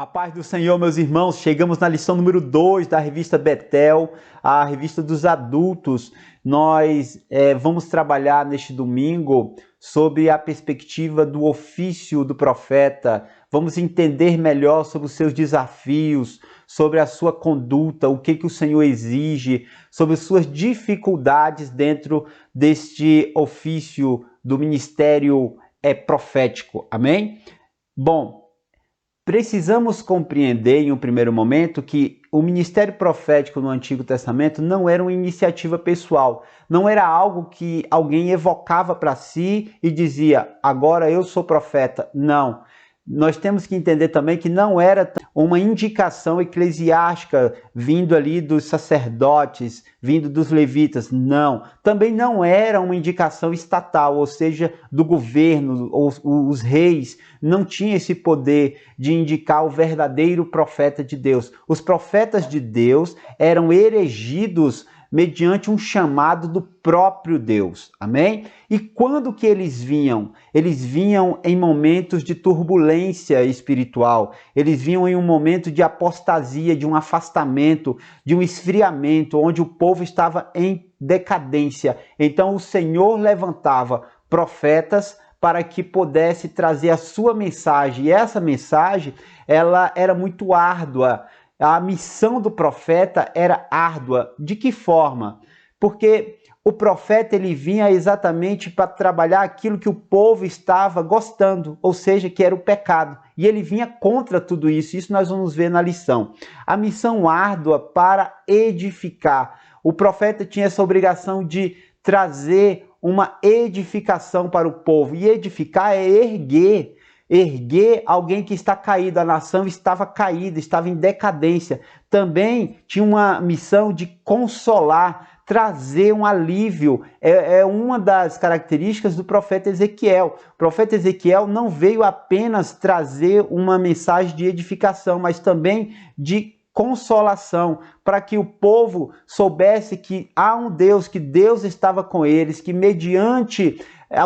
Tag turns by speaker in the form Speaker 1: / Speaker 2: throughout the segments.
Speaker 1: A paz do Senhor, meus irmãos, chegamos na lição número 2 da revista Betel, a revista dos adultos. Nós vamos trabalhar neste domingo sobre a perspectiva do ofício do profeta. Vamos entender melhor sobre os seus desafios, sobre a sua conduta, o que o Senhor exige, sobre as suas dificuldades dentro deste ofício do ministério profético. Amém? Bom, precisamos compreender em um primeiro momento que o ministério profético no Antigo Testamento não era uma iniciativa pessoal, não era algo que alguém evocava para si e dizia, agora eu sou profeta. Não. Nós temos que entender também que não era uma indicação eclesiástica vindo ali dos sacerdotes, vindo dos levitas, não. Também não era uma indicação estatal, ou seja, do governo, os reis não tinham esse poder de indicar o verdadeiro profeta de Deus. Os profetas de Deus eram erigidos mediante um chamado do próprio Deus, amém? E quando que eles vinham? Eles vinham em momentos de turbulência espiritual, eles vinham em um momento de apostasia, de um afastamento, de um esfriamento, onde o povo estava em decadência. Então o Senhor levantava profetas para que pudesse trazer a sua mensagem, e essa mensagem, ela era muito árdua. A missão do profeta era árdua. De que forma? Porque o profeta ele vinha exatamente para trabalhar aquilo que o povo estava gostando, ou seja, que era o pecado. E ele vinha contra tudo isso. Isso nós vamos ver na lição. A missão árdua para edificar. O profeta tinha essa obrigação de trazer uma edificação para o povo. E edificar é erguer. Erguer alguém que está caído, a nação estava caída, estava em decadência. Também tinha uma missão de consolar, trazer um alívio. É uma das características do profeta Ezequiel. O profeta Ezequiel não veio apenas trazer uma mensagem de edificação, mas também de consolação, para que o povo soubesse que há um Deus, que Deus estava com eles, que mediante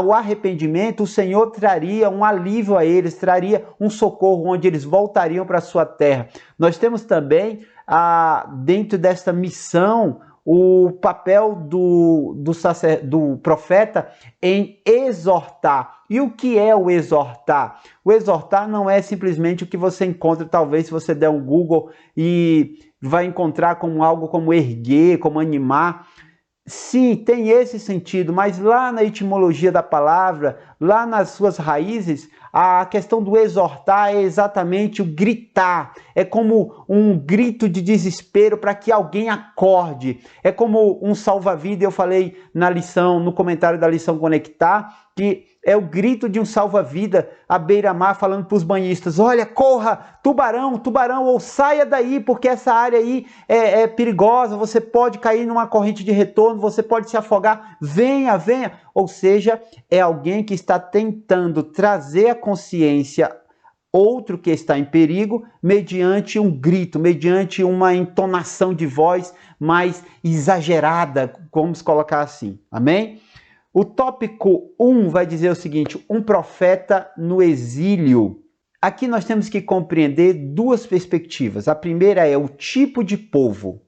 Speaker 1: o arrependimento, o Senhor traria um alívio a eles, traria um socorro onde eles voltariam para a sua terra. Nós temos também, dentro desta missão, o papel do profeta em exortar. E o que é o exortar? O exortar não é simplesmente o que você encontra, talvez, se você der um Google e vai encontrar como algo como erguer, como animar. Sim, tem esse sentido, mas lá na etimologia da palavra, lá nas suas raízes, a questão do exortar é exatamente o gritar. É como um grito de desespero para que alguém acorde. É como um salva-vida, eu falei na lição, no comentário da lição Conectar, que é o grito de um salva-vida à beira-mar falando para os banhistas, olha, corra, tubarão, tubarão, ou saia daí, porque essa área aí é perigosa, você pode cair numa corrente de retorno, você pode se afogar, venha, venha. Ou seja, é alguém que está tentando trazer à consciência outro que está em perigo, mediante um grito, mediante uma entonação de voz mais exagerada, vamos colocar assim, amém? O tópico 1 vai dizer o seguinte, um profeta no exílio. Aqui nós temos que compreender duas perspectivas. A primeira é o tipo de povo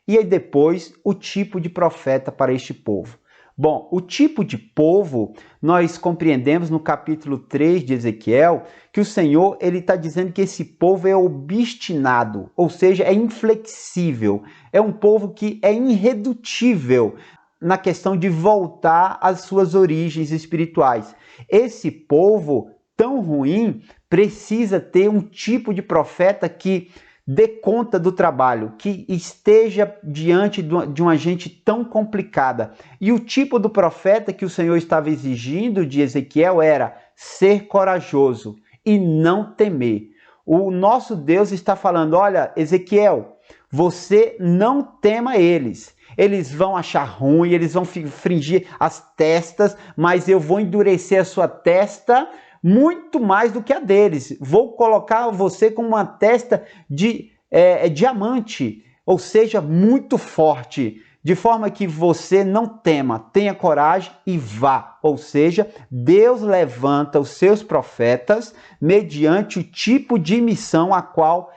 Speaker 1: e aí depois o tipo de profeta para este povo. Bom, o tipo de povo, nós compreendemos no capítulo 3 de Ezequiel, que o Senhor está dizendo que esse povo é obstinado, ou seja, é inflexível, é um povo que é irredutível na questão de voltar às suas origens espirituais. Esse povo tão ruim precisa ter um tipo de profeta que dê conta do trabalho, que esteja diante de uma gente tão complicada. E o tipo do profeta que o Senhor estava exigindo de Ezequiel era ser corajoso e não temer. O nosso Deus está falando, olha, Ezequiel, você não tema eles. Eles vão achar ruim, eles vão fringir as testas, mas eu vou endurecer a sua testa muito mais do que a deles. Vou colocar você com uma testa de diamante, ou seja, muito forte. de forma que você não tema, tenha coragem e vá. Ou seja, Deus levanta os seus profetas mediante o tipo de missão a qual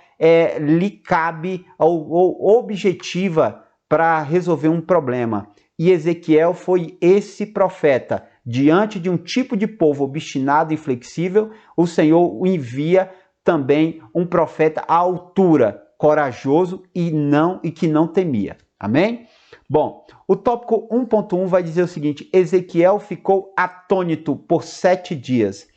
Speaker 1: lhe cabe ou objetiva para resolver um problema. E Ezequiel foi esse profeta. Diante de um tipo de povo obstinado e inflexível, o Senhor o envia também um profeta à altura, corajoso e que não temia. Amém? Bom, o tópico 1.1 vai dizer o seguinte: Ezequiel ficou atônito por 7 dias.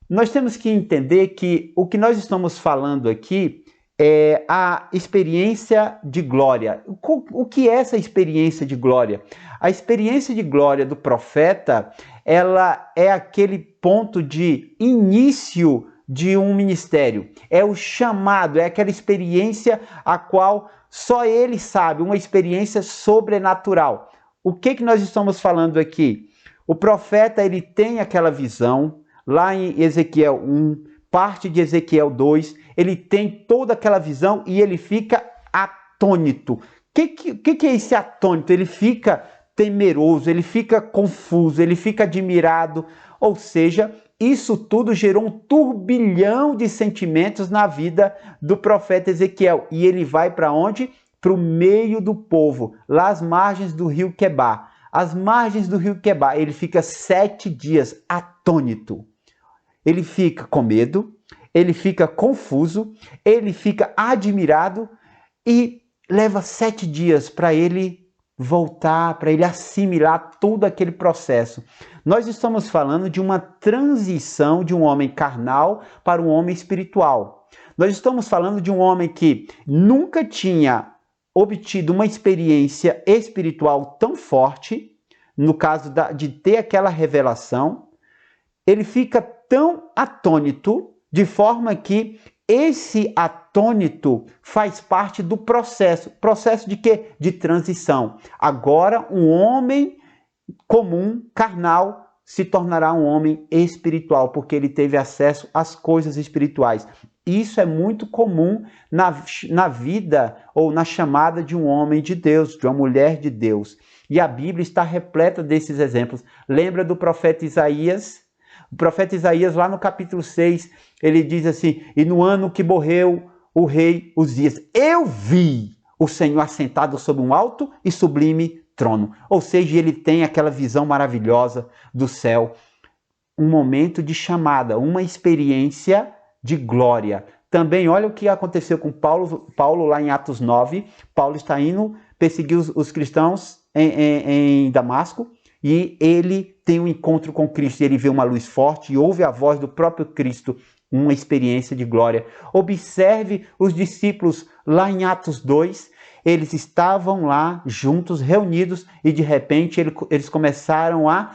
Speaker 1: Nós temos que entender que o que nós estamos falando aqui é a experiência de glória. O que é essa experiência de glória? A experiência de glória do profeta, ela é aquele ponto de início de um ministério. É o chamado, é aquela experiência a qual só ele sabe, uma experiência sobrenatural. O que nós estamos falando aqui? O profeta, ele tem aquela visão, lá em Ezequiel 1, parte de Ezequiel 2, ele tem toda aquela visão e ele fica atônito. O que é esse atônito? Ele fica temeroso, ele fica confuso, ele fica admirado, ou seja, isso tudo gerou um turbilhão de sentimentos na vida do profeta Ezequiel. E ele vai para onde? Para o meio do povo, lá às margens do rio Quebar. Às margens do rio Quebar, ele fica 7 dias atônito. Ele fica com medo, ele fica confuso, ele fica admirado e leva 7 dias para ele voltar, para ele assimilar todo aquele processo. Nós estamos falando de uma transição de um homem carnal para um homem espiritual. Nós estamos falando de um homem que nunca tinha obtido uma experiência espiritual tão forte, no caso de ter aquela revelação. Ele fica tão atônito, de forma que esse atônito faz parte do processo. Processo de quê? De transição. Agora, um homem comum, carnal, se tornará um homem espiritual, porque ele teve acesso às coisas espirituais. Isso é muito comum na vida ou na chamada de um homem de Deus, de uma mulher de Deus. E a Bíblia está repleta desses exemplos. Lembra do profeta Isaías? O profeta Isaías, lá no capítulo 6, ele diz assim: e no ano que morreu o rei Uzias, eu vi o Senhor assentado sobre um alto e sublime trono. Ou seja, ele tem aquela visão maravilhosa do céu, um momento de chamada, uma experiência de glória. Também olha o que aconteceu com Paulo lá em Atos 9. Paulo está indo perseguir os cristãos em Damasco, e ele tem um encontro com Cristo, e ele vê uma luz forte e ouve a voz do próprio Cristo, uma experiência de glória. Observe os discípulos lá em Atos 2, eles estavam lá juntos, reunidos, e de repente eles começaram a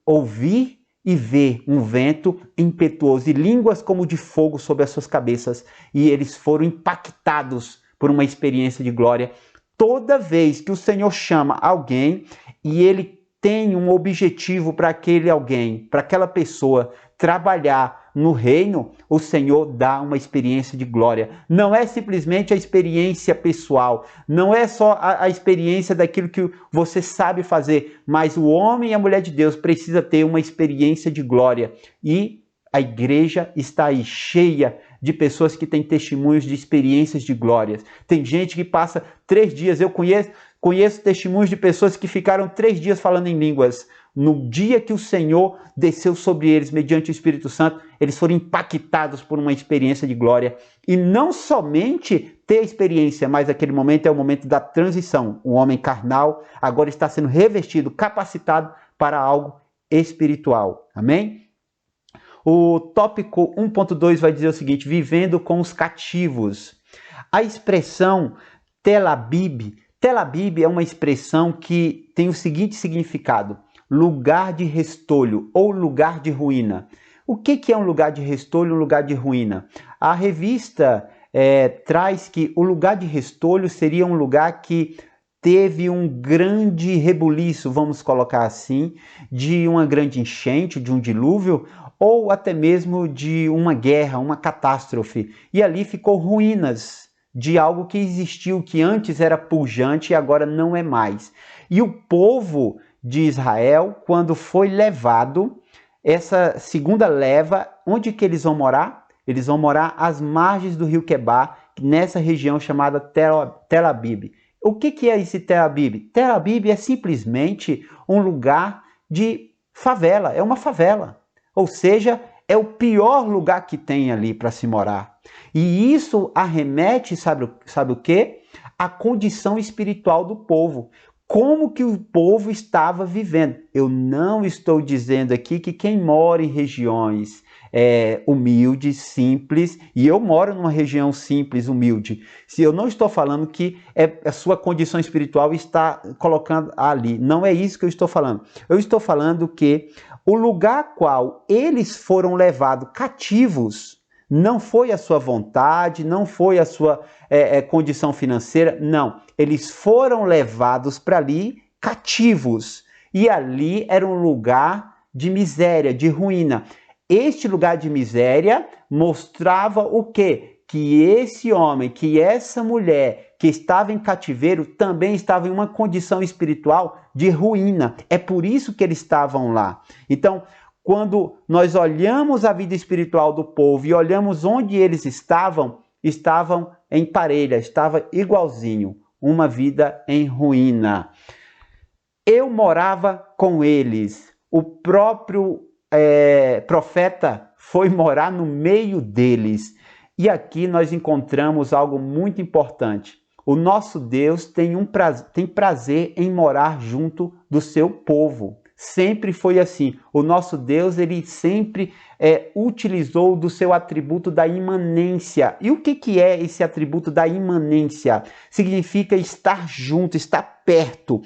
Speaker 1: ouvir e ver um vento impetuoso e línguas como de fogo sobre as suas cabeças, e eles foram impactados por uma experiência de glória. Toda vez que o Senhor chama alguém e ele tem um objetivo para aquele alguém, para aquela pessoa trabalhar no reino, o Senhor dá uma experiência de glória. Não é simplesmente a experiência pessoal, não é só a experiência daquilo que você sabe fazer, mas o homem e a mulher de Deus precisa ter uma experiência de glória. E a igreja está aí cheia de pessoas que têm testemunhos de experiências de glórias. Tem gente que passa 3 dias, eu conheço testemunhos de pessoas que ficaram 3 dias falando em línguas. No dia que o Senhor desceu sobre eles, mediante o Espírito Santo, eles foram impactados por uma experiência de glória. E não somente ter a experiência, mas aquele momento é o momento da transição. O homem carnal agora está sendo revestido, capacitado para algo espiritual. Amém? O tópico 1.2 vai dizer o seguinte: vivendo com os cativos. A expressão Tel Abib é uma expressão que tem o seguinte significado: lugar de restolho ou lugar de ruína. O que é um lugar de restolho, um lugar de ruína? A revista traz que o lugar de restolho seria um lugar que teve um grande rebuliço, vamos colocar assim, de uma grande enchente, de um dilúvio, ou até mesmo de uma guerra, uma catástrofe. E ali ficou ruínas de algo que existiu, que antes era pujante e agora não é mais. E o povo de Israel, quando foi levado, essa segunda leva, onde que eles vão morar? Eles vão morar às margens do rio Quebar, nessa região chamada Tel Abib. O que é esse Tel Abib? Tel Abib é simplesmente um lugar de favela, é uma favela. Ou seja, é o pior lugar que tem ali para se morar. E isso arremete, sabe o quê? A condição espiritual do povo. Como que o povo estava vivendo? Eu não estou dizendo aqui que quem mora em regiões humildes, simples, e eu moro numa região simples, humilde, se eu não estou falando que a sua condição espiritual está colocando ali, não é isso que eu estou falando. Eu estou falando que o lugar qual eles foram levados cativos não foi a sua vontade, não foi a sua condição financeira, não. Eles foram levados para ali cativos. E ali era um lugar de miséria, de ruína. Este lugar de miséria mostrava o quê? Que esse homem, que essa mulher que estava em cativeiro também estava em uma condição espiritual de ruína. É por isso que eles estavam lá. Então, quando nós olhamos a vida espiritual do povo e olhamos onde eles estavam em parelha, estava igualzinho, uma vida em ruína. Eu morava com eles, o próprio profeta foi morar no meio deles. E aqui nós encontramos algo muito importante. O nosso Deus tem prazer em morar junto do seu povo. Sempre foi assim. O nosso Deus, ele sempre utilizou do seu atributo da imanência. E o que é esse atributo da imanência? Significa estar junto, estar perto.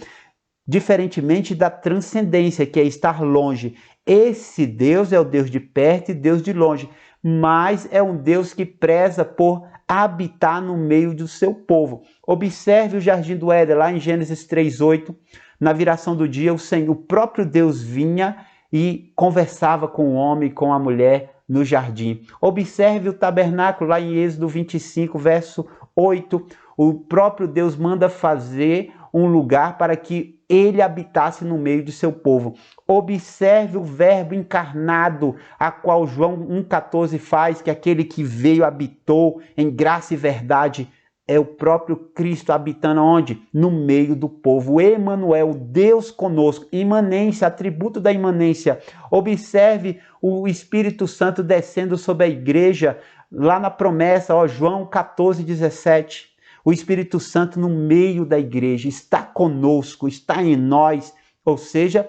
Speaker 1: Diferentemente da transcendência, que é estar longe. Esse Deus é o Deus de perto e Deus de longe, mas é um Deus que preza por habitar no meio do seu povo. Observe o jardim do Éden, lá em Gênesis 3:8, na viração do dia, o próprio Deus vinha e conversava com o homem e com a mulher no jardim. Observe o tabernáculo, lá em Êxodo 25, verso 8, o próprio Deus manda fazer um lugar para que ele habitasse no meio de seu povo. Observe o verbo encarnado, a qual João 1,14 faz, que aquele que veio, habitou em graça e verdade, é o próprio Cristo habitando onde? No meio do povo. Emanuel, Deus conosco, imanência, atributo da imanência. Observe o Espírito Santo descendo sobre a igreja, lá na promessa, João 14:17. O Espírito Santo no meio da igreja, está conosco, está em nós. Ou seja,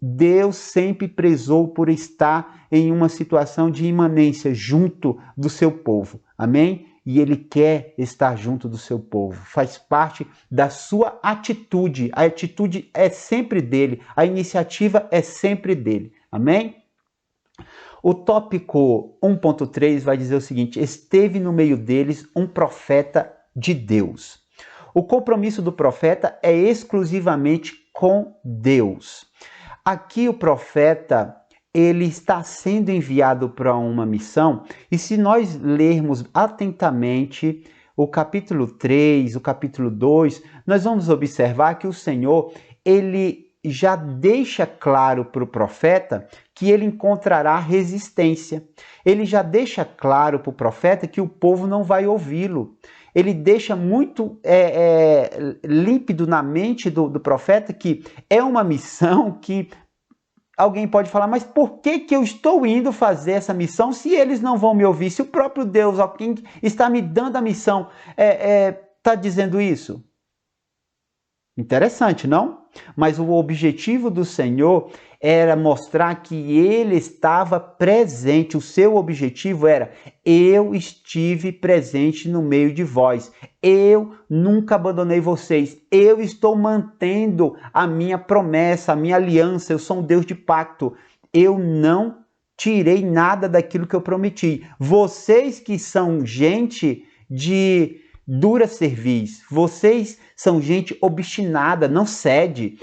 Speaker 1: Deus sempre prezou por estar em uma situação de imanência junto do seu povo. Amém? E Ele quer estar junto do seu povo. Faz parte da sua atitude. A atitude é sempre dele. A iniciativa é sempre dele. Amém? O tópico 1.3 vai dizer o seguinte: esteve no meio deles um profeta de Deus. O compromisso do profeta é exclusivamente com Deus. Aqui o profeta, ele está sendo enviado para uma missão, e se nós lermos atentamente o capítulo 3, o capítulo 2, nós vamos observar que o Senhor, ele já deixa claro para o profeta que ele encontrará resistência. Ele já deixa claro para o profeta que o povo não vai ouvi-lo. Ele deixa muito límpido na mente do profeta que é uma missão que alguém pode falar, mas por que eu estou indo fazer essa missão se eles não vão me ouvir? Se o próprio Deus, quem está me dando a missão, está dizendo isso? Interessante, não? Mas o objetivo do Senhor era mostrar que ele estava presente. O seu objetivo era: eu estive presente no meio de vós. Eu nunca abandonei vocês. Eu estou mantendo a minha promessa, a minha aliança. Eu sou um Deus de pacto. Eu não tirei nada daquilo que eu prometi. Vocês que são gente de dura cerviz, vocês são gente obstinada, não cede.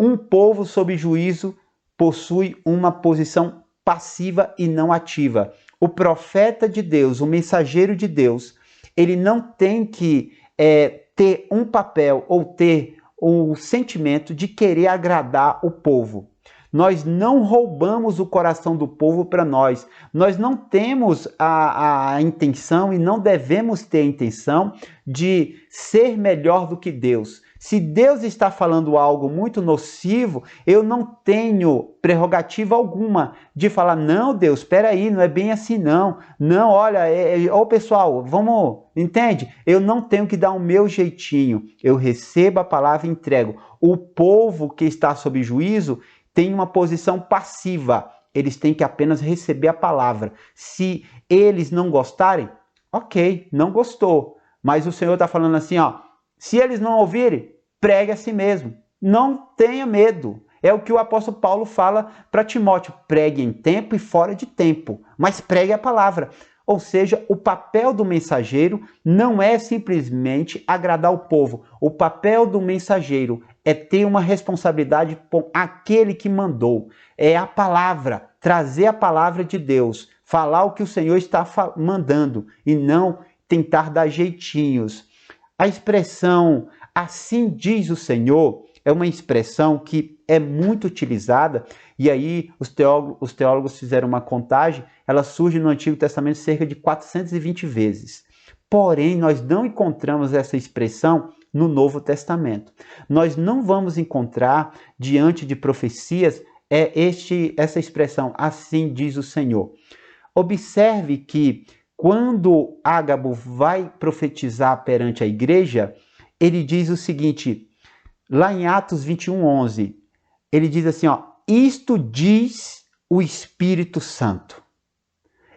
Speaker 1: Um povo sob juízo possui uma posição passiva e não ativa. O profeta de Deus, o mensageiro de Deus, ele não tem que ter um papel ou ter o sentimento de querer agradar o povo. Nós não roubamos o coração do povo para nós. Nós não temos a intenção e não devemos ter a intenção de ser melhor do que Deus. Se Deus está falando algo muito nocivo, eu não tenho prerrogativa alguma de falar, não, Deus, espera aí, não é bem assim não. Não, olha, pessoal, vamos, entende? Eu não tenho que dar o meu jeitinho. Eu recebo a palavra e entrego. O povo que está sob juízo tem uma posição passiva. Eles têm que apenas receber a palavra. Se eles não gostarem, ok, não gostou. Mas o Senhor está falando assim, ó, se eles não ouvirem, pregue a si mesmo. Não tenha medo. É o que o apóstolo Paulo fala para Timóteo. Pregue em tempo e fora de tempo, mas pregue a palavra. Ou seja, o papel do mensageiro não é simplesmente agradar o povo. O papel do mensageiro é ter uma responsabilidade com aquele que mandou. É a palavra, trazer a palavra de Deus, falar o que o Senhor está mandando e não tentar dar jeitinhos. A expressão "assim diz o Senhor" é uma expressão que é muito utilizada, e aí os teólogos fizeram uma contagem, ela surge no Antigo Testamento cerca de 420 vezes. Porém, nós não encontramos essa expressão no Novo Testamento. Nós não vamos encontrar, diante de profecias, essa expressão, "assim diz o Senhor". Observe que quando Ágabo vai profetizar perante a igreja, ele diz o seguinte, lá em Atos 21:11, ele diz assim, ó, "isto diz o Espírito Santo".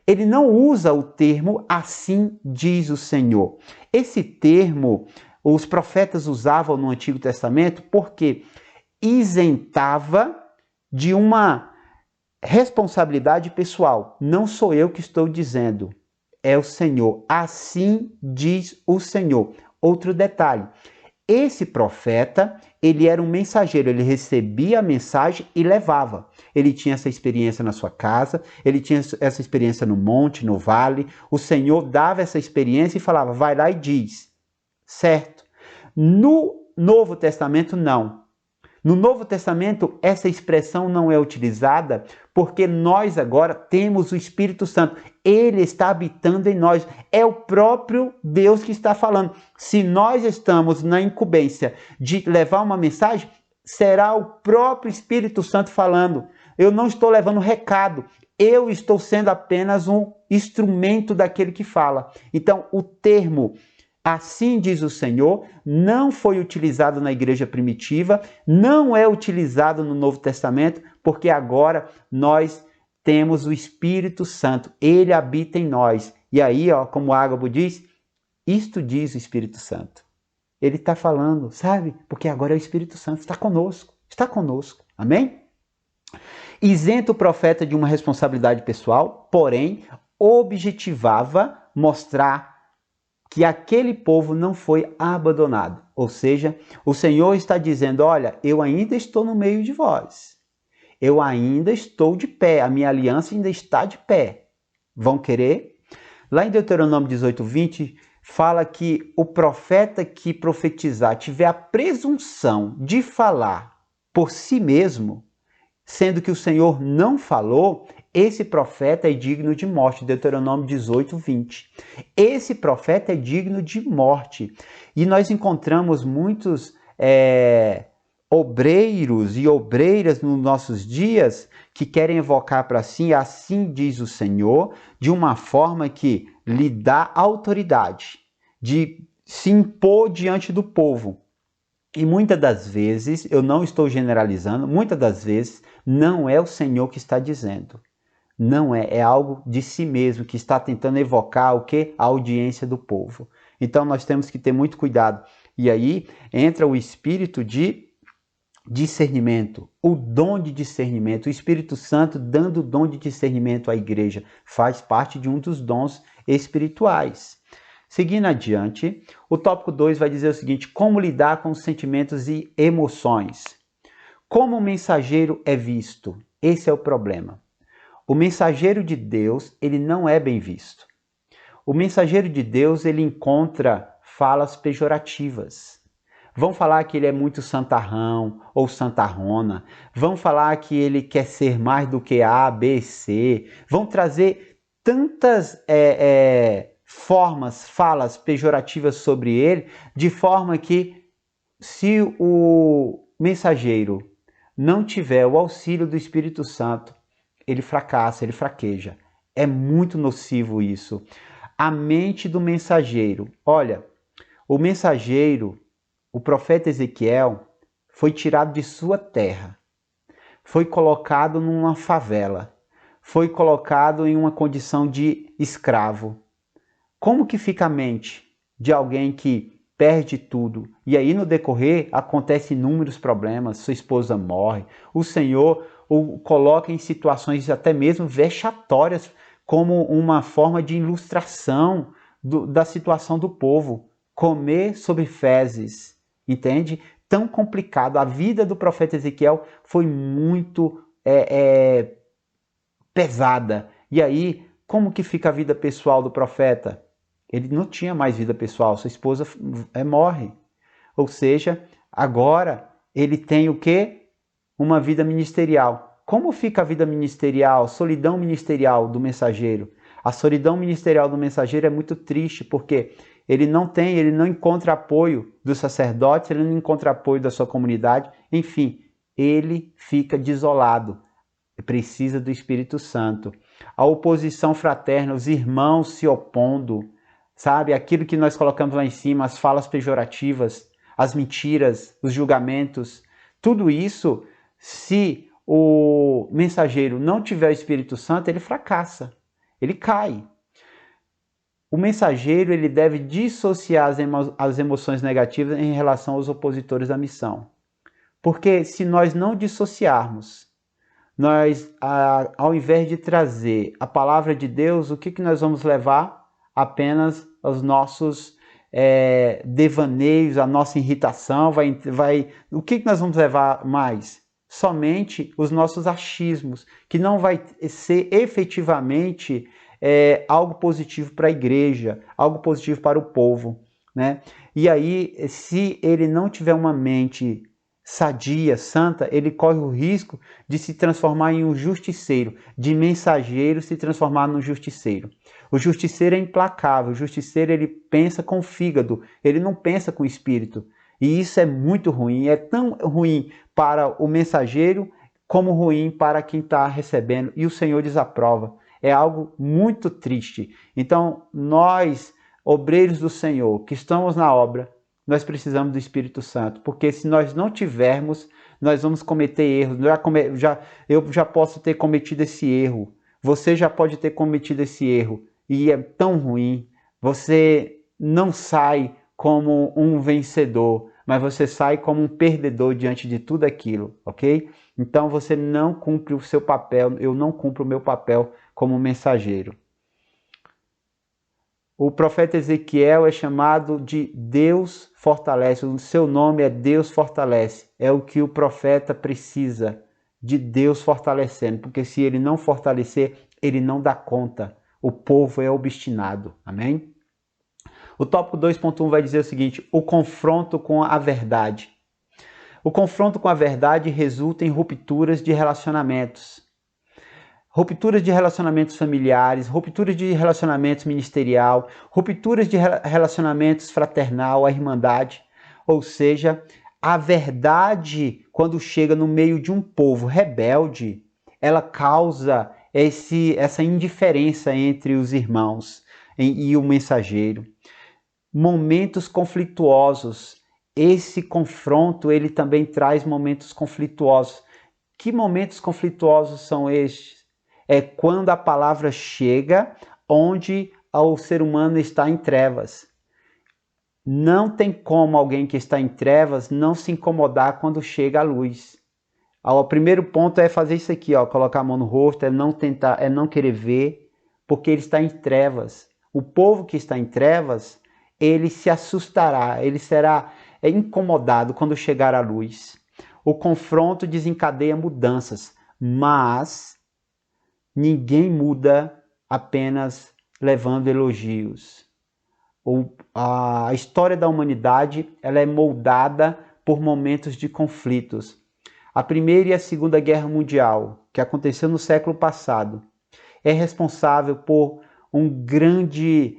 Speaker 1: Ele não usa o termo "assim diz o Senhor". Esse termo os profetas usavam no Antigo Testamento porque isentava de uma responsabilidade pessoal. Não sou eu que estou dizendo, é o Senhor. Assim diz o Senhor. Outro detalhe, esse profeta, ele era um mensageiro, ele recebia a mensagem e levava. Ele tinha essa experiência na sua casa, ele tinha essa experiência no monte, no vale. O Senhor dava essa experiência e falava, vai lá e diz. Certo? No Novo Testamento, não. No Novo Testamento, essa expressão não é utilizada porque nós agora temos o Espírito Santo. Ele está habitando em nós. É o próprio Deus que está falando. Se nós estamos na incumbência de levar uma mensagem, será o próprio Espírito Santo falando. Eu não estou levando recado. Eu estou sendo apenas um instrumento daquele que fala. Então, o termo "assim diz o Senhor" não foi utilizado na igreja primitiva, não é utilizado no Novo Testamento, porque agora nós temos o Espírito Santo, ele habita em nós. E aí, ó, como Ágabo diz, isto diz o Espírito Santo. Ele está falando, sabe? Porque agora é o Espírito Santo, está conosco. Amém? Isenta o profeta de uma responsabilidade pessoal, porém, objetivava mostrar que aquele povo não foi abandonado. Ou seja, o Senhor está dizendo, olha, eu ainda estou no meio de vós. Eu ainda estou de pé, a minha aliança ainda está de pé. Vão querer? Lá em Deuteronômio 18:20, fala que o profeta que profetizar tiver a presunção de falar por si mesmo, sendo que o Senhor não falou, esse profeta é digno de morte. Deuteronômio 18:20. Esse profeta é digno de morte. E nós encontramos muitos obreiros e obreiras nos nossos dias que querem evocar para si, assim diz o Senhor, de uma forma que lhe dá autoridade, de se impor diante do povo. E muitas das vezes, eu não estou generalizando, muitas das vezes não é o Senhor que está dizendo. Não é algo de si mesmo que está tentando evocar o quê? A audiência do povo. Então nós temos que ter muito cuidado. E aí entra o espírito de discernimento, o dom de discernimento. O Espírito Santo dando o dom de discernimento à igreja faz parte de um dos dons espirituais. Seguindo adiante, o tópico 2 vai dizer o seguinte: como lidar com os sentimentos e emoções. Como o mensageiro é visto? Esse é o problema. O mensageiro de Deus, ele não é bem visto. O mensageiro de Deus, ele encontra falas pejorativas. Vão falar que ele é muito santarrão ou santarrona. Vão falar que ele quer ser mais do que A, B, C. Vão trazer tantas formas, falas pejorativas sobre ele, de forma que se o mensageiro não tiver o auxílio do Espírito Santo, ele fracassa, ele fraqueja. É muito nocivo isso. A mente do mensageiro. Olha, o mensageiro, o profeta Ezequiel, foi tirado de sua terra, foi colocado numa favela, foi colocado em uma condição de escravo. Como que fica a mente de alguém que perde tudo? E aí no decorrer acontecem inúmeros problemas, sua esposa morre, o Senhor o coloca em situações até mesmo vexatórias, como uma forma de ilustração da situação do povo. Comer sobre fezes, entende? Tão complicado. A vida do profeta Ezequiel foi muito pesada. E aí, como que fica a vida pessoal do profeta? Ele não tinha mais vida pessoal, sua esposa morre. Ou seja, agora ele tem o quê? Uma vida ministerial. Como fica a vida ministerial, solidão ministerial do mensageiro? A solidão ministerial do mensageiro é muito triste, porque ele não encontra apoio dos sacerdotes, ele não encontra apoio da sua comunidade, enfim, ele fica desolado, precisa do Espírito Santo. A oposição fraterna, os irmãos se opondo, sabe? Aquilo que nós colocamos lá em cima, as falas pejorativas, as mentiras, os julgamentos, tudo isso, se o mensageiro não tiver o Espírito Santo, ele fracassa, ele cai. O mensageiro ele deve dissociar as emoções negativas em relação aos opositores da missão. Porque se nós não dissociarmos, nós, ao invés de trazer a palavra de Deus, o que nós vamos levar? Apenas os nossos devaneios, a nossa irritação. O que nós vamos levar mais? Somente os nossos achismos, que não vai ser efetivamente algo positivo para a igreja, algo positivo para o povo, né? E aí, se ele não tiver uma mente sadia, santa, ele corre o risco de se transformar em um justiceiro, de mensageiro se transformar num justiceiro. O justiceiro é implacável, o justiceiro ele pensa com o fígado, ele não pensa com o espírito. E isso é muito ruim, é tão ruim para o mensageiro como ruim para quem está recebendo, e o Senhor desaprova. É algo muito triste. Então, nós, obreiros do Senhor, que estamos na obra, nós precisamos do Espírito Santo, porque se nós não tivermos, nós vamos cometer erros. Eu já posso ter cometido esse erro, você já pode ter cometido esse erro, e é tão ruim. Você não sai como um vencedor, mas você sai como um perdedor diante de tudo aquilo, ok? Então você não cumpre o seu papel, eu não cumpro o meu papel como mensageiro. O profeta Ezequiel é chamado de Deus fortalece, o seu nome é Deus fortalece, é o que o profeta precisa, de Deus fortalecendo, porque se ele não fortalecer, ele não dá conta, o povo é obstinado, amém? O tópico 2.1 vai dizer o seguinte, o confronto com a verdade. O confronto com a verdade resulta em rupturas de relacionamentos. Rupturas de relacionamentos familiares, rupturas de relacionamentos ministerial, rupturas de relacionamentos fraternal, a irmandade. Ou seja, a verdade, quando chega no meio de um povo rebelde, ela causa essa indiferença entre os irmãos e o mensageiro. Momentos conflituosos. Esse confronto, ele também traz momentos conflituosos. Que momentos conflituosos são estes? É quando a palavra chega onde o ser humano está em trevas. Não tem como alguém que está em trevas não se incomodar quando chega a luz. O primeiro ponto é fazer isso aqui, ó, colocar a mão no rosto, é não tentar, é não querer ver, porque ele está em trevas. O povo que está em trevas, ele se assustará, ele será incomodado quando chegar a luz. O confronto desencadeia mudanças, mas ninguém muda apenas levando elogios. A história da humanidade ela é moldada por momentos de conflitos. A Primeira e a Segunda Guerra Mundial, que aconteceu no século passado, é responsável por um grande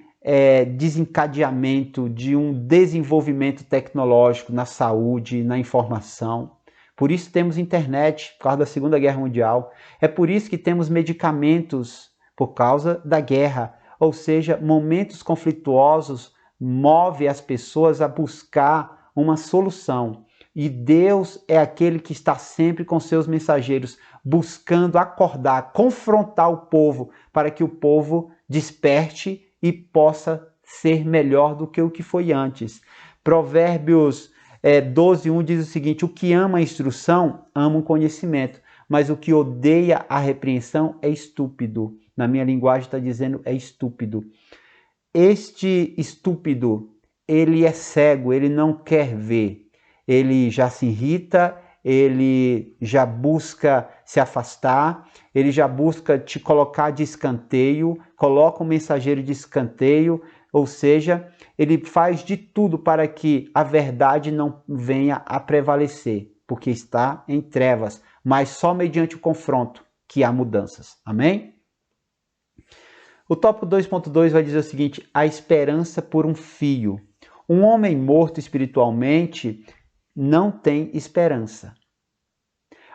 Speaker 1: desencadeamento de um desenvolvimento tecnológico na saúde, na informação. Por isso temos internet, por causa da Segunda Guerra Mundial. É por isso que temos medicamentos, por causa da guerra. Ou seja, momentos conflituosos movem as pessoas a buscar uma solução. E Deus é aquele que está sempre com seus mensageiros, buscando acordar, confrontar o povo, para que o povo desperte e possa ser melhor do que o que foi antes. Provérbios 12:1 diz o seguinte: o que ama a instrução, ama o conhecimento, mas o que odeia a repreensão é estúpido. Na minha linguagem está dizendo é estúpido. Este estúpido, ele é cego, ele não quer ver. Ele já se irrita, ele já busca se afastar, ele já busca te colocar de escanteio, coloca um mensageiro de escanteio, ou seja, ele faz de tudo para que a verdade não venha a prevalecer, porque está em trevas, mas só mediante o confronto que há mudanças. Amém? O tópico 2.2 vai dizer o seguinte: a esperança por um fio. Um homem morto espiritualmente não tem esperança.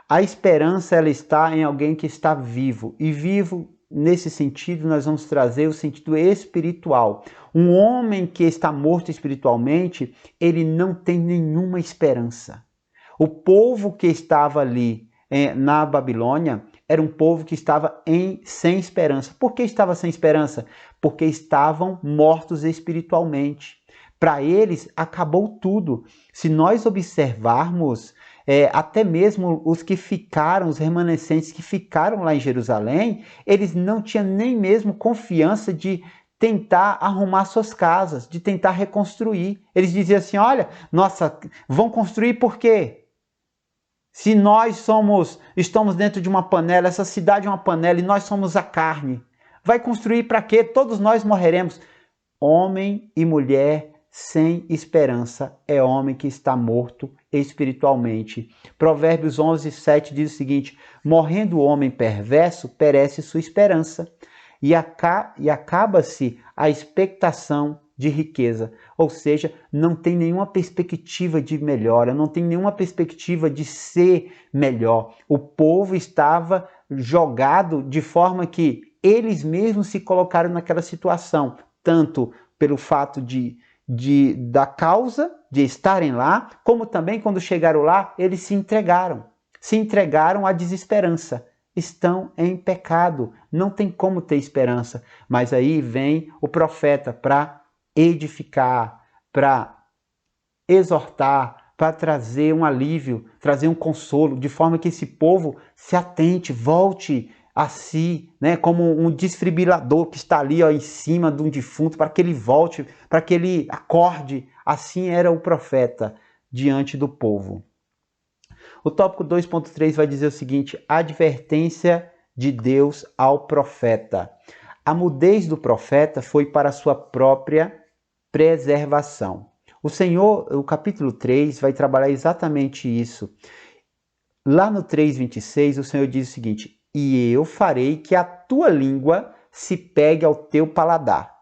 Speaker 1: A esperança ela está em alguém que está vivo. E vivo, nesse sentido, nós vamos trazer o sentido espiritual. Um homem que está morto espiritualmente, ele não tem nenhuma esperança. O povo que estava ali na Babilônia era um povo que estava sem esperança. Por que estava sem esperança? Porque estavam mortos espiritualmente. Para eles, acabou tudo. Se nós observarmos, até mesmo os que ficaram, os remanescentes que ficaram lá em Jerusalém, eles não tinham nem mesmo confiança de tentar arrumar suas casas, de tentar reconstruir. Eles diziam assim: olha, nossa, vão construir por quê? Se nós estamos dentro de uma panela, essa cidade é uma panela e nós somos a carne, vai construir para quê? Todos nós morreremos. Homem e mulher sem esperança é homem que está morto espiritualmente. Provérbios 11:7 diz o seguinte: morrendo o homem perverso, perece sua esperança, e acaba-se a expectação de riqueza. Ou seja, não tem nenhuma perspectiva de melhora, não tem nenhuma perspectiva de ser melhor. O povo estava jogado de forma que eles mesmos se colocaram naquela situação, tanto pelo fato da causa de estarem lá, como também quando chegaram lá, eles se entregaram à desesperança. Estão em pecado, não tem como ter esperança. Mas aí vem o profeta para edificar, para exortar, para trazer um alívio, trazer um consolo, de forma que esse povo se atente, volte a si, né, como um desfibrilador que está ali em cima de um defunto, para que ele volte, para que ele acorde. Assim era o profeta diante do povo. O tópico 2.3 vai dizer o seguinte: advertência de Deus ao profeta. A mudez do profeta foi para a sua própria preservação. O Senhor, o capítulo 3, vai trabalhar exatamente isso. Lá no 3:26, o Senhor diz o seguinte: e eu farei que a tua língua se pegue ao teu paladar,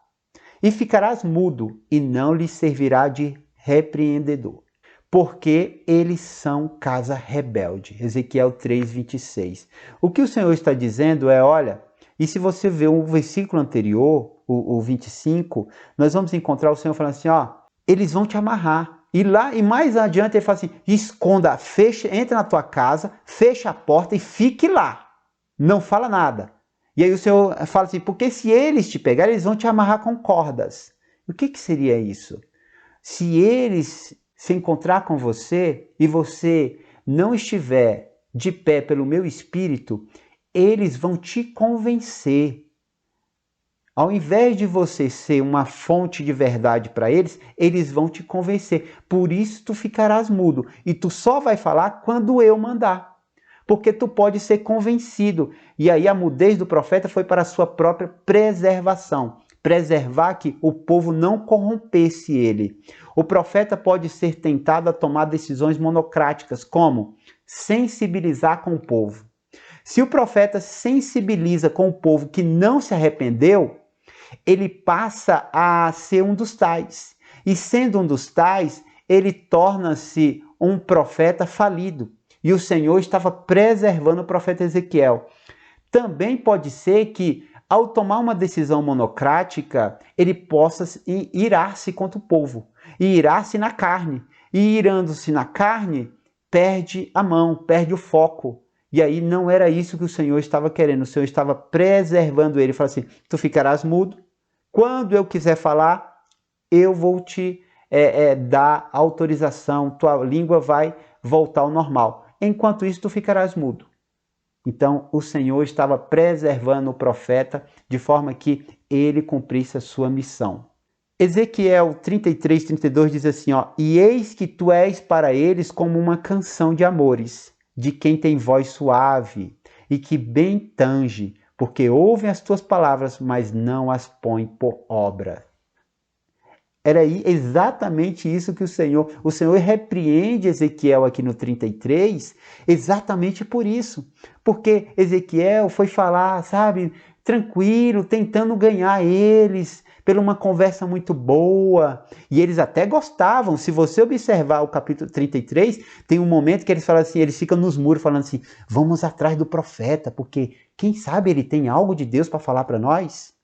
Speaker 1: e ficarás mudo, e não lhe servirá de repreendedor, porque eles são casa rebelde. Ezequiel 3:26. O que o Senhor está dizendo é: olha, e se você ver o versículo anterior, o 25, nós vamos encontrar o Senhor falando assim: ó, eles vão te amarrar. E lá, e mais adiante ele fala assim: esconda, fecha, entra na tua casa, fecha a porta e fique lá. Não fala nada. E aí o Senhor fala assim: porque se eles te pegarem, eles vão te amarrar com cordas. O que seria isso? Se eles se encontrar com você e você não estiver de pé pelo meu espírito, eles vão te convencer. Ao invés de você ser uma fonte de verdade para eles, eles vão te convencer. Por isso tu ficarás mudo. E tu só vai falar quando eu mandar. Porque tu pode ser convencido. E aí a mudez do profeta foi para a sua própria preservação. preservar que o povo não corrompesse ele. O profeta pode ser tentado a tomar decisões monocráticas, como sensibilizar com o povo. Se o profeta sensibiliza com o povo que não se arrependeu, ele passa a ser um dos tais. E sendo um dos tais, ele torna-se um profeta falido. E o Senhor estava preservando o profeta Ezequiel. Também pode ser que, ao tomar uma decisão monocrática, ele possa irar-se contra o povo. E irar-se na carne. E irando-se na carne, perde a mão, perde o foco. E aí não era isso que o Senhor estava querendo. O Senhor estava preservando ele. Ele falou assim, tu ficarás mudo. Quando eu quiser falar, eu vou te dar autorização. Tua língua vai voltar ao normal. Enquanto isso, tu ficarás mudo. Então, o Senhor estava preservando o profeta de forma que ele cumprisse a sua missão. Ezequiel 33, 32 diz assim, ó, e eis que tu és para eles como uma canção de amores, de quem tem voz suave e que bem tange, porque ouvem as tuas palavras, mas não as põem por obra. Era exatamente isso que o Senhor repreende Ezequiel aqui no 33, exatamente por isso. Porque Ezequiel foi falar, sabe, tranquilo, tentando ganhar eles, pela uma conversa muito boa, e eles até gostavam. Se você observar o capítulo 33, tem um momento que eles falam assim, eles ficam nos muros falando assim, vamos atrás do profeta, porque quem sabe ele tem algo de Deus para falar para nós?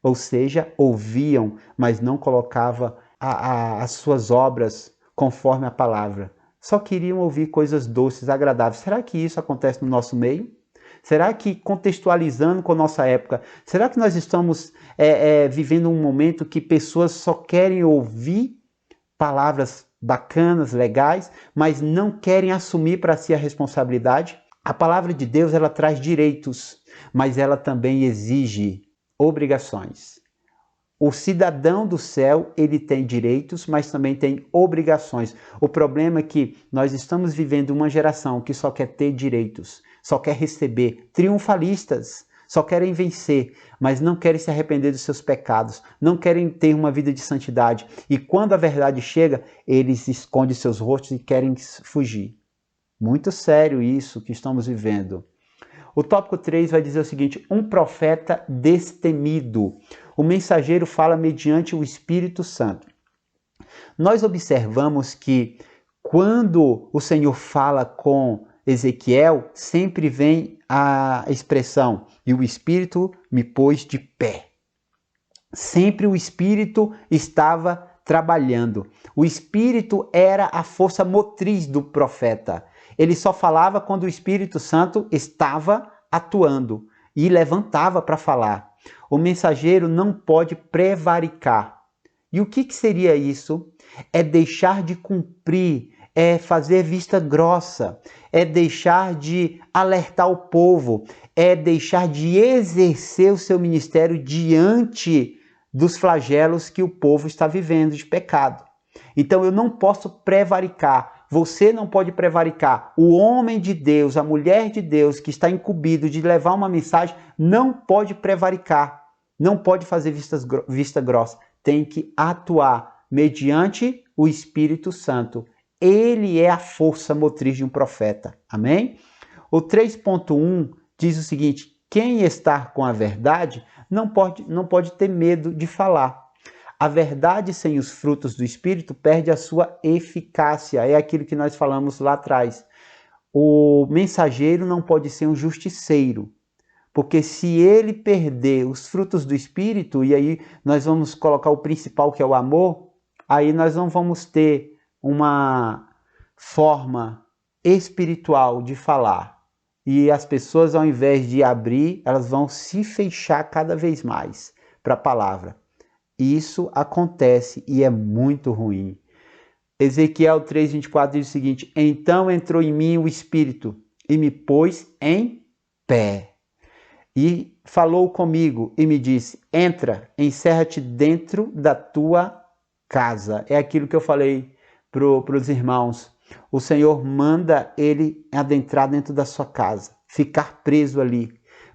Speaker 1: Ou seja, ouviam, mas não colocavam as suas obras conforme a palavra. Só queriam ouvir coisas doces, agradáveis. Será que isso acontece no nosso meio? Será que, contextualizando com a nossa época, será que nós estamos vivendo um momento que pessoas só querem ouvir palavras bacanas, legais, mas não querem assumir para si a responsabilidade? A palavra de Deus, ela traz direitos, mas ela também exige obrigações. O cidadão do céu, ele tem direitos, mas também tem obrigações. O problema é que nós estamos vivendo uma geração que só quer ter direitos, só quer receber, triunfalistas, só querem vencer, mas não querem se arrepender dos seus pecados, não querem ter uma vida de santidade. E quando a verdade chega, eles escondem seus rostos e querem fugir. Muito sério isso que estamos vivendo. O tópico 3 vai dizer o seguinte, um profeta destemido. O mensageiro fala mediante o Espírito Santo. Nós observamos que quando o Senhor fala com Ezequiel, sempre vem a expressão, e o Espírito me pôs de pé. Sempre o Espírito estava trabalhando. O Espírito era a força motriz do profeta. Ele só falava quando o Espírito Santo estava atuando e levantava para falar. O mensageiro não pode prevaricar. E o que seria isso? É deixar de cumprir, é fazer vista grossa, é deixar de alertar o povo, é deixar de exercer o seu ministério diante dos flagelos que o povo está vivendo de pecado. Então eu não posso prevaricar. Você não pode prevaricar. O homem de Deus, a mulher de Deus que está incumbido de levar uma mensagem, não pode prevaricar. Não pode fazer vista grossa. Tem que atuar mediante o Espírito Santo. Ele é a força motriz de um profeta. Amém? O 3.1 diz o seguinte, quem está com a verdade não pode ter medo de falar. A verdade sem os frutos do Espírito perde a sua eficácia. É aquilo que nós falamos lá atrás. O mensageiro não pode ser um justiceiro. Porque se ele perder os frutos do Espírito, e aí nós vamos colocar o principal, que é o amor, aí nós não vamos ter uma forma espiritual de falar. E as pessoas, ao invés de abrir, elas vão se fechar cada vez mais para a palavra. Isso acontece e é muito ruim. Ezequiel 3:24 diz o seguinte, então entrou em mim o Espírito e me pôs em pé. E falou comigo e me disse, entra, encerra-te dentro da tua casa. É aquilo que eu falei para os irmãos. O Senhor manda ele adentrar dentro da sua casa, ficar preso ali,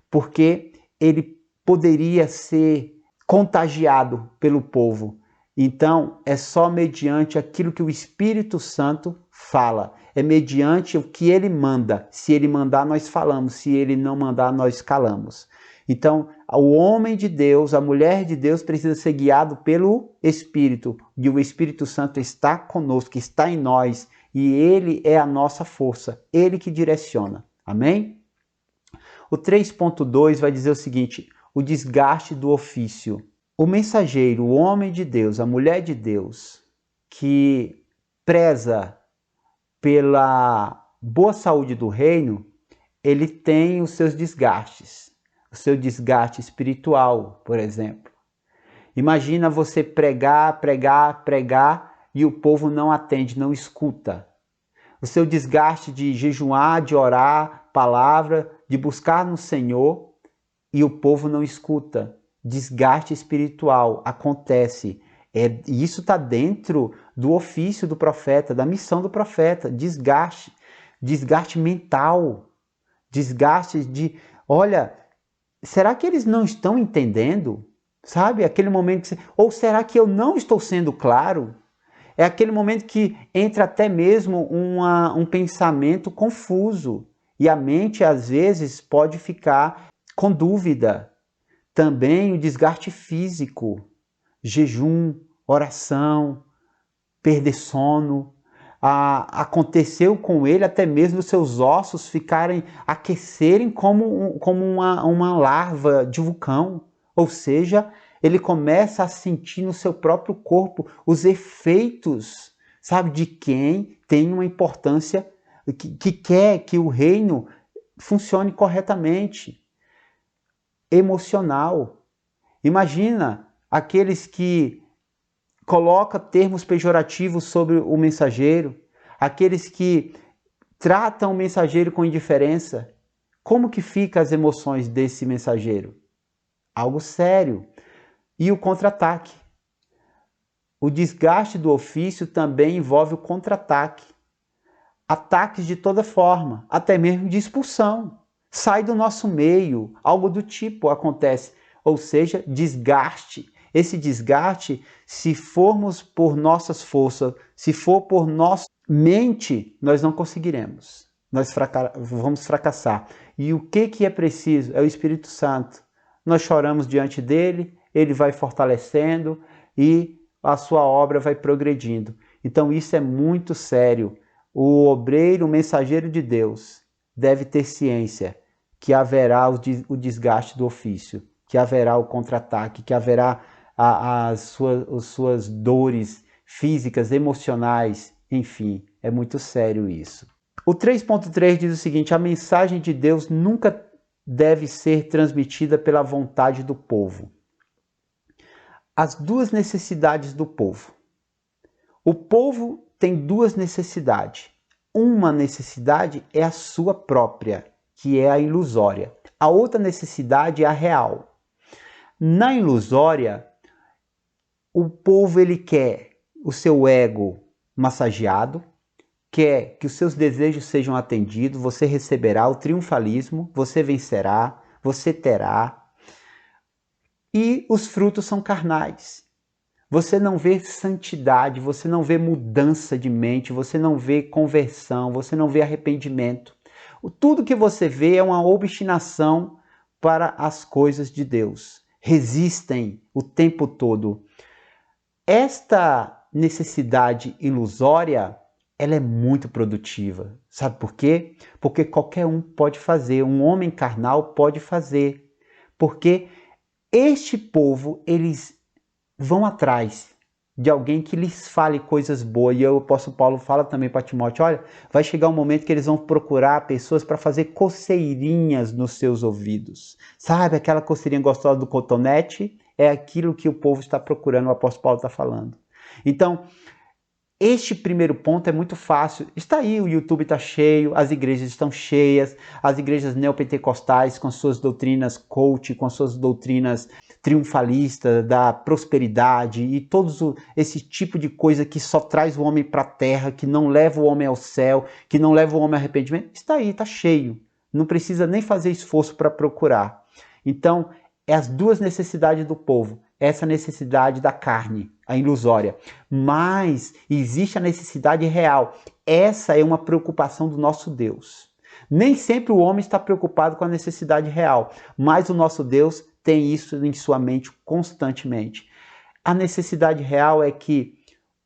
Speaker 1: porque ele poderia ser contagiado pelo povo. Então, é só mediante aquilo que o Espírito Santo fala. É mediante o que ele manda. Se ele mandar, nós falamos. Se ele não mandar, nós calamos. Então, o homem de Deus, a mulher de Deus precisa ser guiado pelo Espírito. E o Espírito Santo está conosco, está em nós. E ele é a nossa força. Ele que direciona. Amém? O 3.2 vai dizer o seguinte: o desgaste do ofício. O mensageiro, o homem de Deus, a mulher de Deus, que preza pela boa saúde do reino, ele tem os seus desgastes. O seu desgaste espiritual, por exemplo. Imagina você pregar e o povo não atende, não escuta. O seu desgaste de jejuar, de orar, palavra, de buscar no Senhor e o povo não escuta. Desgaste espiritual acontece. Isso está dentro do ofício do profeta, da missão do profeta. Desgaste mental, desgaste de... Olha, será que eles não estão entendendo? Sabe? Aquele momento que... Ou será que eu não estou sendo claro? É aquele momento que entra até mesmo um pensamento confuso. E a mente, às vezes, pode ficar com dúvida. Também o desgaste físico, jejum, oração, perder sono. Aconteceu com ele até mesmo os seus ossos aquecerem como uma larva de vulcão. Ou seja, ele começa a sentir no seu próprio corpo os efeitos, sabe, de quem tem uma importância, que quer que o reino funcione corretamente. Emocional. Imagina aqueles que colocam termos pejorativos sobre o mensageiro, aqueles que tratam o mensageiro com indiferença. Como que ficam as emoções desse mensageiro? Algo sério. E o contra-ataque. O desgaste do ofício também envolve o contra-ataque. Ataques de toda forma, até mesmo de expulsão. Sai do nosso meio, algo do tipo acontece. Ou seja, desgaste. Esse desgaste, se formos por nossas forças, se for por nossa mente, nós não conseguiremos. Nós vamos fracassar. E o que é preciso? É o Espírito Santo. Nós choramos diante dele, ele vai fortalecendo e a sua obra vai progredindo. Então isso é muito sério. O obreiro, o mensageiro de Deus, deve ter ciência que haverá o desgaste do ofício, que haverá o contra-ataque, que haverá as suas dores físicas, emocionais, enfim, é muito sério isso. O 3.3 diz o seguinte: a mensagem de Deus nunca deve ser transmitida pela vontade do povo. As duas necessidades do povo. O povo tem duas necessidades. Uma necessidade é a sua própria, que é a ilusória. A outra necessidade é a real. Na ilusória, o povo ele quer o seu ego massageado, quer que os seus desejos sejam atendidos, você receberá o triunfalismo, você vencerá, você terá. E os frutos são carnais. Você não vê santidade, você não vê mudança de mente, você não vê conversão, você não vê arrependimento. Tudo que você vê é uma obstinação para as coisas de Deus. Resistem o tempo todo. Esta necessidade ilusória, ela é muito produtiva. Sabe por quê? Porque qualquer um pode fazer, um homem carnal pode fazer. Porque este povo, eles vão atrás de alguém que lhes fale coisas boas. E o apóstolo Paulo fala também para Timóteo: olha, vai chegar um momento que eles vão procurar pessoas para fazer coceirinhas nos seus ouvidos. Sabe aquela coceirinha gostosa do cotonete? É aquilo que o povo está procurando, o apóstolo Paulo está falando. Então, este primeiro ponto é muito fácil. Está aí, o YouTube está cheio, as igrejas estão cheias, as igrejas neopentecostais com suas doutrinas coach, com suas doutrinas triunfalistas da prosperidade e todo esse tipo de coisa que só traz o homem para a terra, que não leva o homem ao céu, que não leva o homem ao arrependimento. Está aí, está cheio. Não precisa nem fazer esforço para procurar. Então, é as duas necessidades do povo. Essa necessidade da carne, a ilusória. Mas existe a necessidade real. Essa é uma preocupação do nosso Deus. Nem sempre o homem está preocupado com a necessidade real, mas o nosso Deus tem isso em sua mente constantemente. A necessidade real é que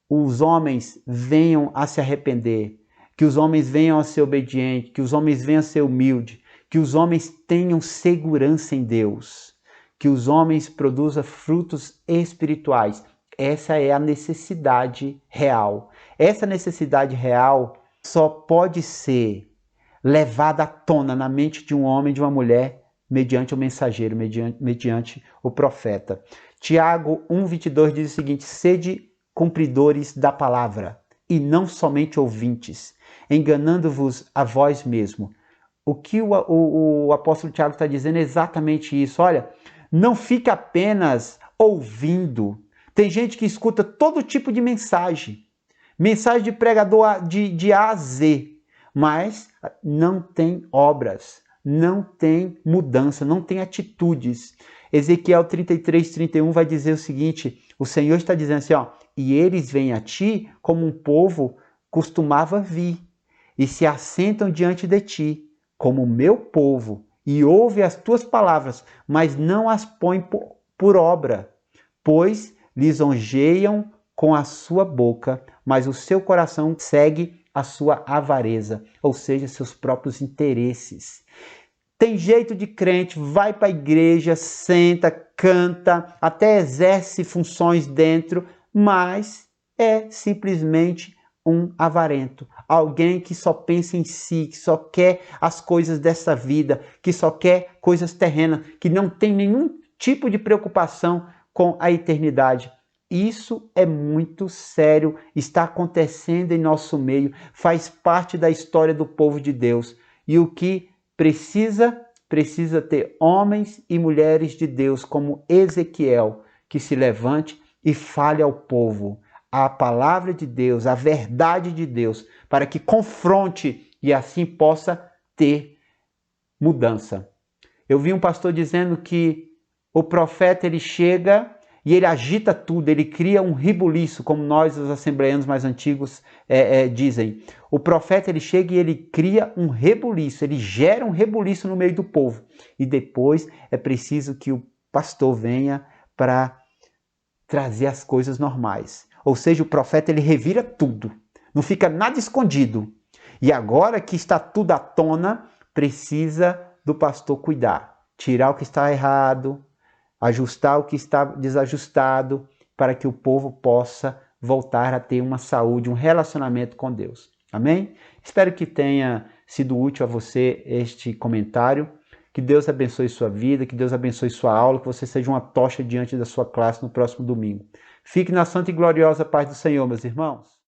Speaker 1: os homens venham a se arrepender, que os homens venham a ser obedientes, que os homens venham a ser humildes, que os homens tenham segurança em Deus, que os homens produzam frutos espirituais. Essa é a necessidade real. Essa necessidade real só pode ser levada à tona na mente de um homem e de uma mulher mediante o mensageiro, mediante o profeta. Tiago 1,22 diz o seguinte: sede cumpridores da palavra, e não somente ouvintes, enganando-vos a vós mesmo. O que o apóstolo Tiago está dizendo é exatamente isso. Olha, não fique apenas ouvindo. Tem gente que escuta todo tipo de mensagem de pregador de A a Z, mas não tem obras, não tem mudança, não tem atitudes. Ezequiel 33:31 vai dizer o seguinte: o Senhor está dizendo assim, ó, e eles vêm a ti como um povo costumava vir, e se assentam diante de ti, como o meu povo, e ouve as tuas palavras, mas não as põe por obra, pois lisonjeiam com a sua boca, mas o seu coração segue a sua avareza, ou seja, seus próprios interesses. Tem jeito de crente, vai para a igreja, senta, canta, até exerce funções dentro, mas é simplesmente um avarento. Alguém que só pensa em si, que só quer as coisas dessa vida, que só quer coisas terrenas, que não tem nenhum tipo de preocupação com a eternidade. Isso é muito sério, está acontecendo em nosso meio, faz parte da história do povo de Deus. E o que precisa ter homens e mulheres de Deus como Ezequiel, que se levante e fale ao povo a palavra de Deus, a verdade de Deus, para que confronte e assim possa ter mudança. Eu vi um pastor dizendo que o profeta ele chega e ele agita tudo, ele cria um rebuliço, como nós, os assembleanos mais antigos, dizem. O profeta ele chega e ele cria um rebuliço, ele gera um rebuliço no meio do povo. E depois é preciso que o pastor venha para trazer as coisas normais. Ou seja, o profeta ele revira tudo, não fica nada escondido. E agora que está tudo à tona, precisa do pastor cuidar, tirar o que está errado, ajustar o que está desajustado, para que o povo possa voltar a ter uma saúde, um relacionamento com Deus. Amém? Espero que tenha sido útil a você este comentário. Que Deus abençoe sua vida, que Deus abençoe sua aula, que você seja uma tocha diante da sua classe no próximo domingo. Fique na santa e gloriosa paz do Senhor, meus irmãos.